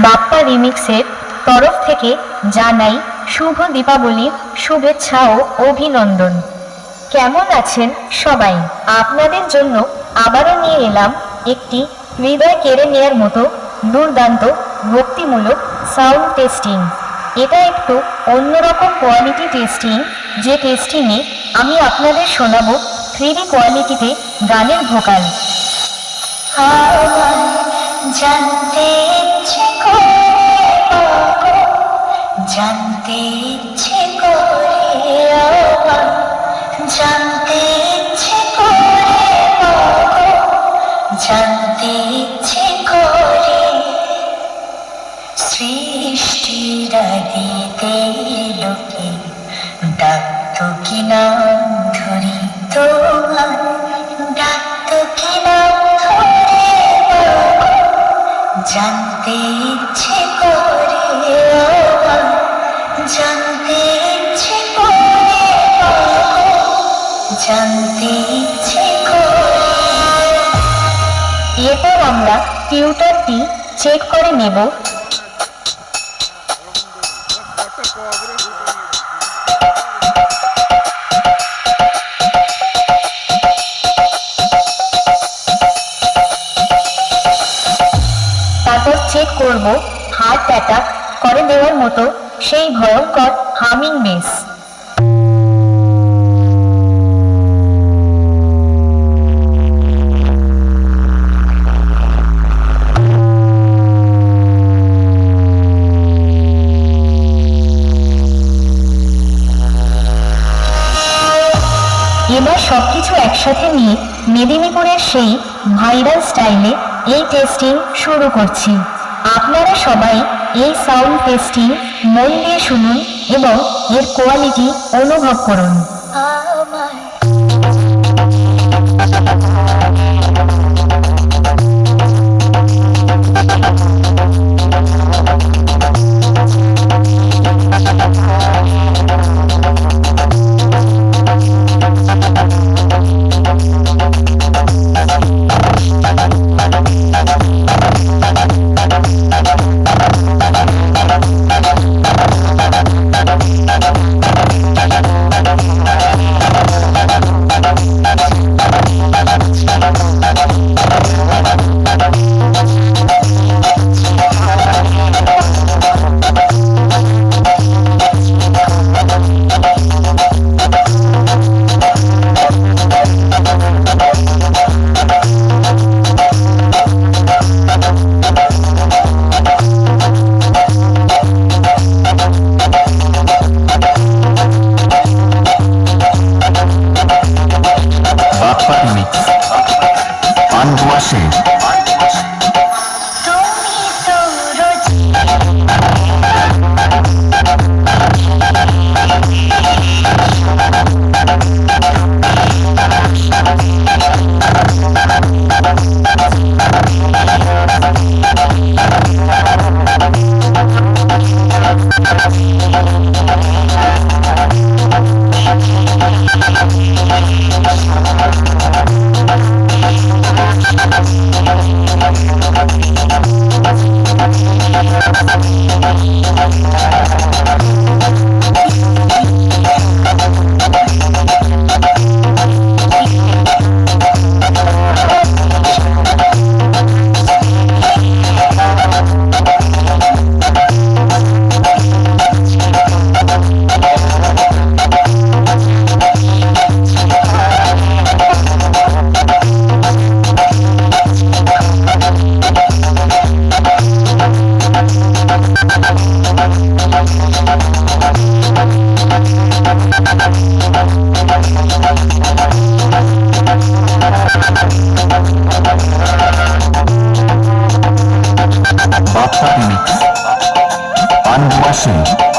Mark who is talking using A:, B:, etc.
A: বাপ্পা রিমিক্সের তরফ থেকে জানাই শুভ দীপাবলির শুভেচ্ছা ও অভিনন্দন। কেমন আছেন সবাই? আপনাদের জন্য আবারও নিয়ে এলাম একটি হৃদয় কেড়ে নেয়ার মতো দুর্দান্ত ভক্তিমূলক সাউন্ড টেস্টিং। এটা একটু অন্যরকম কোয়ালিটি টেস্টিং, যে টেস্টিংয়ে আমি আপনাদের শোনাবো 3D কোয়ালিটিতে গানের ভোকাল। জানতে ইচ্ছে করে, জানতে ইচ্ছে করে, জানতে ইচ্ছে করে, জানতে ইচ্ছে করে, সৃষ্টির আদিতে লোকে ডাকত কি নাম ধরি তোমার, ডাকত কি নাম ধরে, জানতে ইচ্ছে করে, জানতে ইচ্ছে করে, জানতে ইচ্ছে করে। এরপর আমরা টিউটারটি চেক করে নেব। তারপর চেক করব হার্ট অ্যাটাক করে দেওয়ার মতো সেই ভয়ঙ্কর হামিং বেস। এবার সবকিছু একসাথে নিয়ে মেদিনীপুরের সেই ভাইরাল স্টাইলে এই টেস্টিং শুরু করছি। আপনারা সবাই এই সাউন্ড টেস্টিং মন দিয়ে শুনুন এবং এর কোয়ালিটি অনুভব করুন।
B: Bapak Remix Unboxing